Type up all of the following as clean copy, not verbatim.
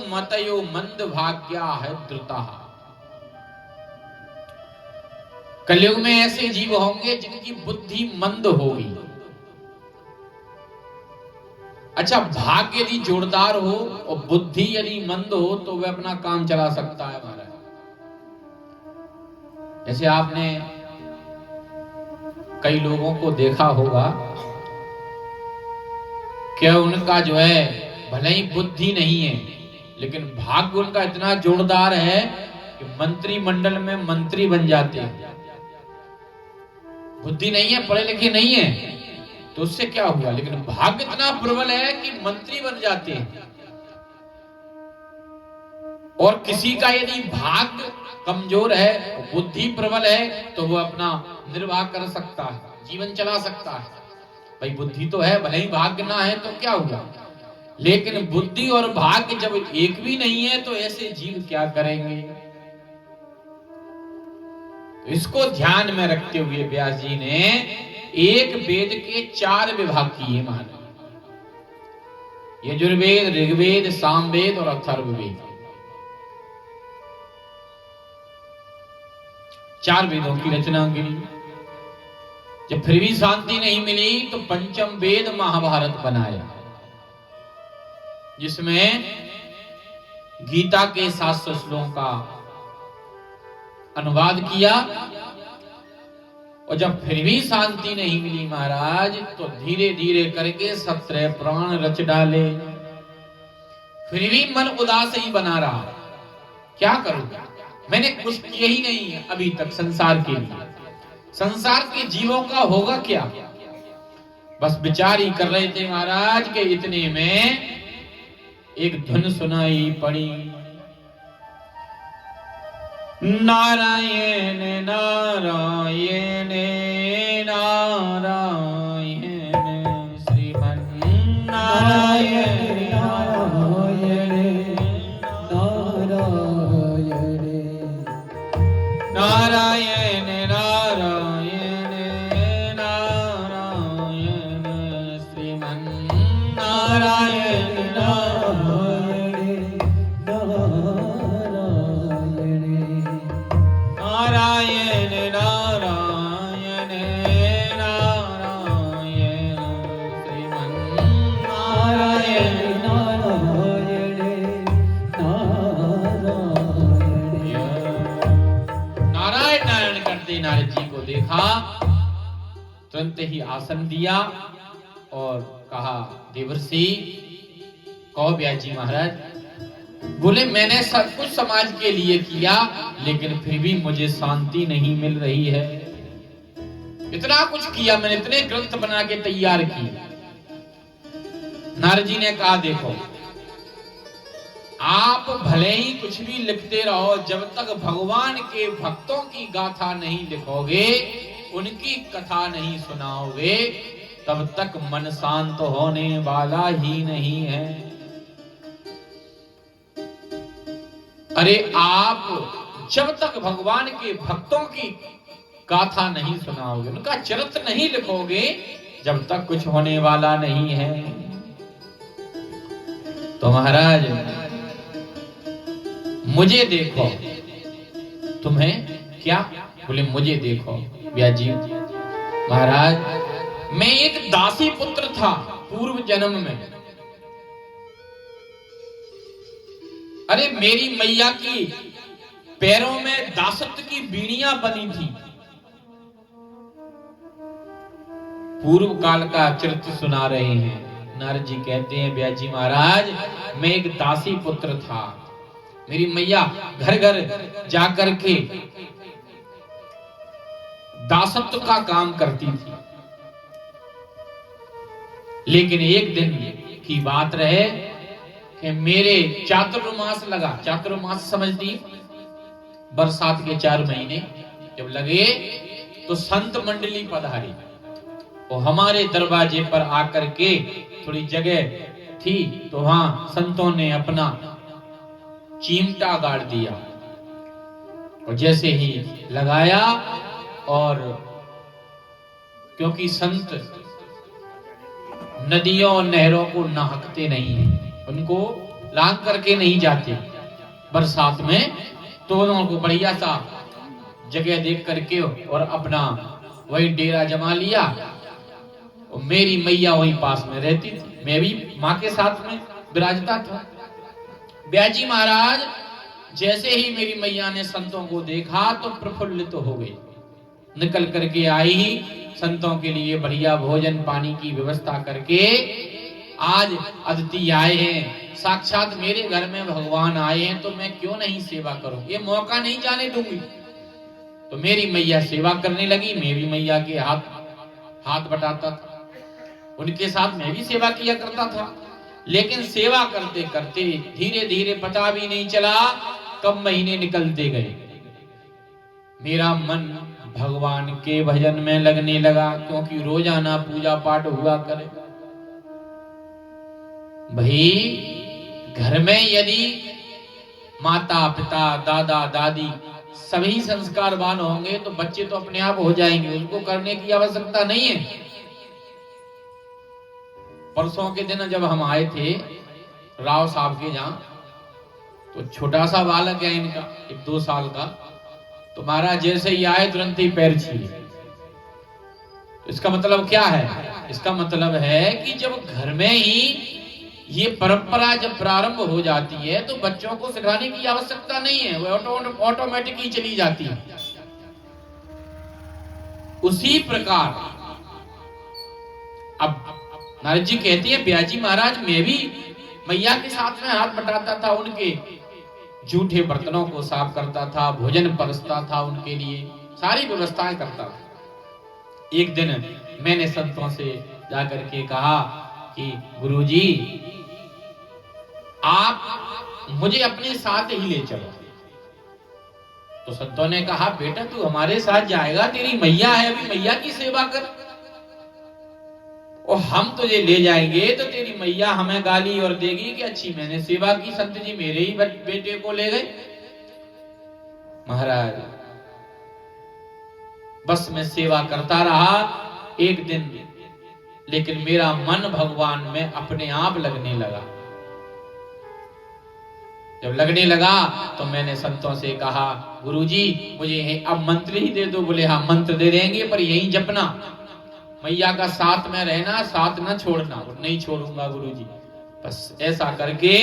मतयो मंद भाग्या है द्रुता। कलयुग में ऐसे जीव होंगे जिनकी बुद्धि मंद होगी। अच्छा, भाग्य यदि जोरदार हो और बुद्धि यदि मंद हो तो वह अपना काम चला सकता है महाराज। जैसे आपने कई लोगों को देखा होगा कि उनका जो है भले ही बुद्धि नहीं है लेकिन भाग्य उनका इतना जोरदार है कि मंत्रिमंडल में मंत्री बन जाते हैं। बुद्धि नहीं है, पढ़े लिखे नहीं है, तो उससे क्या हुआ, लेकिन भाग्य इतना प्रबल है कि मंत्री बन जाते हैं। और किसी का यदि भाग्य कमजोर है, बुद्धि प्रबल है, तो वो अपना निर्वाह कर सकता है, जीवन चला सकता है। भाई बुद्धि तो है, भले ही भाग्य ना है तो क्या हुआ, लेकिन बुद्धि और भाग्य जब एक भी नहीं है तो ऐसे जीव क्या करेंगे। तो इसको ध्यान में रखते हुए व्यास जी ने एक वेद के 4 विभाग किए महाराज। यजुर्वेद, ऋग्वेद, सामवेद और अथर्ववेद, 4 वेदों की रचना की। जब फिर भी शांति नहीं मिली तो पंचम वेद महाभारत बनाया, जिसमें गीता के 700 श्लोकों का अनुवाद किया। और जब फिर भी शांति नहीं मिली महाराज तो धीरे धीरे करके 17 पुराण रच डाले। फिर भी मन उदास ही बना रहा, क्या करूं, मैंने कुछ किया ही नहीं है अभी तक संसार के लिए, संसार के जीवों का होगा क्या। बस विचार ही कर रहे थे महाराज के इतने में एक धुन सुनाई पड़ी, नारायण नारायण नारायण श्रीमन नारायण नारायण नारायण नारायण नारायण नारायण श्रीमन नारायण नारायण नारायण नारायण नारायण श्रीमन नारायण नारायण नारायण नारायण करते नारद जी को देखा, तुरंत ही आसन दिया और कहा, देवर्षि कहो व्यास जी महाराज। बोले, मैंने सब कुछ समाज के लिए किया लेकिन फिर भी मुझे शांति नहीं मिल रही है। इतना कुछ किया मैंने, इतने ग्रंथ बना के तैयार किए। नारद जी ने कहा, देखो आप भले ही कुछ भी लिखते रहो, जब तक भगवान के भक्तों की गाथा नहीं लिखोगे, उनकी कथा नहीं सुनाओगे, तब तक मन शांत होने वाला ही नहीं है। अरे आप जब तक भगवान के भक्तों की गाथा नहीं सुनाओगे, उनका चरित्र नहीं लिखोगे, जब तक कुछ होने वाला नहीं है। तो महाराज मुझे देखो, तुम्हें क्या, बोले मुझे देखो व्यास जी महाराज, मैं एक दासी पुत्र था पूर्व जन्म में। अरे मेरी मैया की पैरों में दासत्व की बीड़ियां बनी थी। पूर्व काल का चरित्र सुना रहे हैं नारद जी। कहते हैं, व्यास जी महाराज मैं एक दासी पुत्र था, मेरी मैया घर घर जाकर के दासत्व का काम करती थी। लेकिन एक दिन की बात रहे कि मेरे चातुर्मास लगा, चातुर्मास समझती, बरसात के 4 महीने जब लगे तो संत मंडली पधारी। वो हमारे दरवाजे पर आकर के, थोड़ी जगह थी तो वहां संतों ने अपना चिमटा गाड़ दिया और जैसे ही लगाया, और क्योंकि संत नदियों और नहरों को नहाते नहीं हैं, उनको लांग करके नहीं जाते बरसात में, तो उनको बढ़िया सा जगह देख करके और अपना वही डेरा जमा लिया। और मेरी मैया वहीं पास में रहती थी, मैं भी माँ के साथ में विराजता था। ब्याजी महाराज जैसे ही मेरी मैया ने संतों को देखा तो प्रफुल्लित तो हो गई, निकल करके आई ही संतों के लिए बढ़िया भोजन पानी की व्यवस्था करके आज अतिथि आए हैं, साक्षात मेरे घर में भगवान आए हैं, तो मैं क्यों नहीं सेवा करूं, ये मौका नहीं जाने दूंगी। तो मेरी मैया सेवा करने लगी, मैं भी मैया के हाथ बटाता था, उनके साथ मैं भी सेवा किया करता था। लेकिन सेवा करते करते धीरे धीरे पता भी नहीं चला कब महीने निकलते गए, मेरा मन भगवान के भजन में लगने लगा, क्योंकि रोजाना पूजा पाठ हुआ करे। भाई घर में यदि माता पिता दादा दादी सभी संस्कारवान होंगे तो बच्चे तो अपने आप हो जाएंगे, उनको करने की आवश्यकता नहीं है। परसों के दिन जब हम आए थे राव साहब के जहां, तो छोटा सा बालक है इनका 1-2 साल का, तो महाराज जैसे ही आए तुरंत ही पैर छीले। इसका मतलब क्या है? इसका मतलब है कि जब घर में ही ये परंपरा जब प्रारंभ हो जाती है तो बच्चों को सिखाने की आवश्यकता नहीं है, वो ऑटोमेटिक ही चली जाती है। उसी प्रकार अब नारद जी कहते हैं ब्याजी महाराज मैं भी मैया के साथ में हाथ बटाता था, उनके जूठे बर्तनों को साफ करता था, भोजन परसता था, उनके लिए सारी व्यवस्थाएं करता था। एक दिन मैंने संतों से जाकर के कहा कि गुरुजी आप मुझे अपने साथ ही ले चलो। तो संतों ने कहा बेटा तू हमारे साथ जाएगा, तेरी मैया है, अभी मैया की सेवा कर, और हम तुझे ले जाएंगे तो तेरी मैया हमें गाली और देगी कि अच्छी मैंने सेवा की, संत जी मेरे ही बेटे को ले गए। महाराज बस मैं सेवा करता रहा एक दिन, लेकिन मेरा मन भगवान में अपने आप लगने लगा। जब लगने लगा तो मैंने संतों से कहा गुरुजी मुझे अब मंत्र ही दे दो। बोले हाँ मंत्र दे देंगे, पर यही जपना, मैया का साथ में रहना, साथ न छोड़ना। और नहीं छोड़ूंगा गुरुजी। बस ऐसा करके,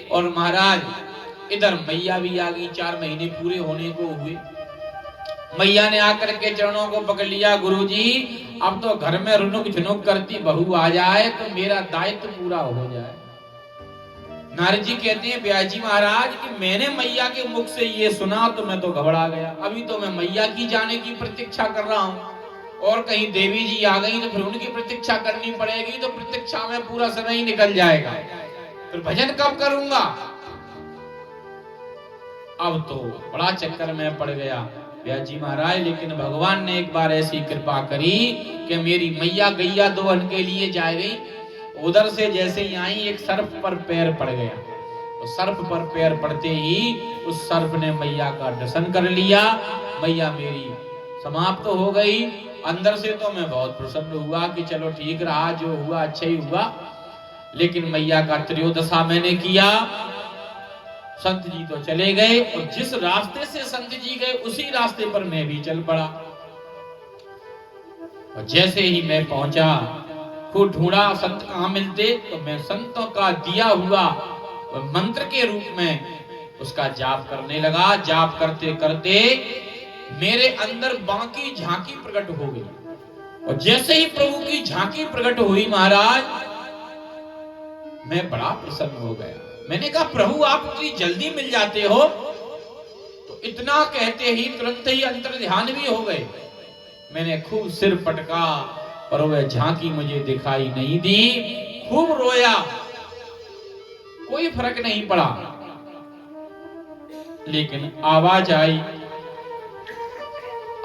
और महाराज इधर मैया भी आ गई, 4 महीने पूरे होने को हुए। मैया ने आकर के चरणों को पकड़ लिया, गुरुजी अब तो घर में रुनुक झुनुक करती बहू आ जाए तो मेरा दायित्व पूरा हो जाए। नारद जी कहते हैं ब्याजी महाराज कि मैंने मैया के मुख से ये सुना तो मैं तो घबरा गया। अभी तो मैं मैया की जाने की प्रतीक्षा कर रहा हूं, और कहीं देवी जी आ गई तो फिर उनकी प्रतीक्षा करनी पड़ेगी, तो प्रतीक्षा में पूरा समय ही निकल जाएगा, फिर भजन कब करूंगा। अब तो बड़ा चक्कर में पड़ गया ब्याजी महाराज। लेकिन भगवान ने एक बार ऐसी कृपा करी कि मेरी मैया गैया दोहन के लिए जा गई, उधर से जैसे ही आई एक सर्प पर पैर पड़ गया, तो सर्प पर पैर पड़ते ही उस सर्प ने मैया का दर्शन कर लिया। मैया मेरी समाप्त हो गई। अंदर से तो मैं बहुत प्रसन्न हुआ कि चलो ठीक रहा, जो हुआ अच्छा ही हुआ। लेकिन मैया का त्रयोदशा मैंने किया। संत जी तो चले गए, और जिस रास्ते से संत जी गए उसी रास्ते पर मैं भी चल पड़ा। और जैसे ही मैं पहुंचा, खूब ढूंढा संत कहां मिलते, तो मैं संतों का दिया हुआ मंत्र के रूप में उसका जाप करने लगा। जाप करते करते मेरे अंदर बाकी झांकी प्रकट हो गई, और जैसे ही प्रभु की झांकी प्रकट हुई महाराज, मैं बड़ा प्रसन्न हो गया। मैंने कहा प्रभु आप इतनी जल्दी मिल जाते हो, तो इतना कहते ही तुरंत ही अंतर ध्यान भी हो गए। मैंने खूब सिर पटका, पर वह झांकी मुझे दिखाई नहीं दी। खूब रोया, कोई फर्क नहीं पड़ा। लेकिन आवाज आई,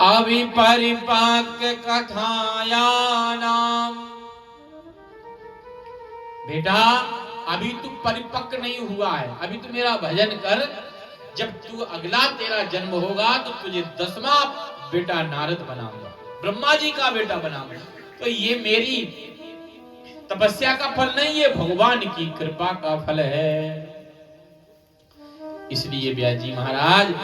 अविपरिपाक कथाया नाम। बेटा अभी तू परिपक्व नहीं हुआ है, अभी तू मेरा भजन कर। जब तू अगला तेरा जन्म होगा तो तुझे 10वां बेटा नारद बनाऊंगा, ब्रह्मा जी का बेटा बनाऊंगा। तो ये मेरी तपस्या का फल नहीं, ये भगवान की कृपा का फल है। इसलिए व्यास जी महाराज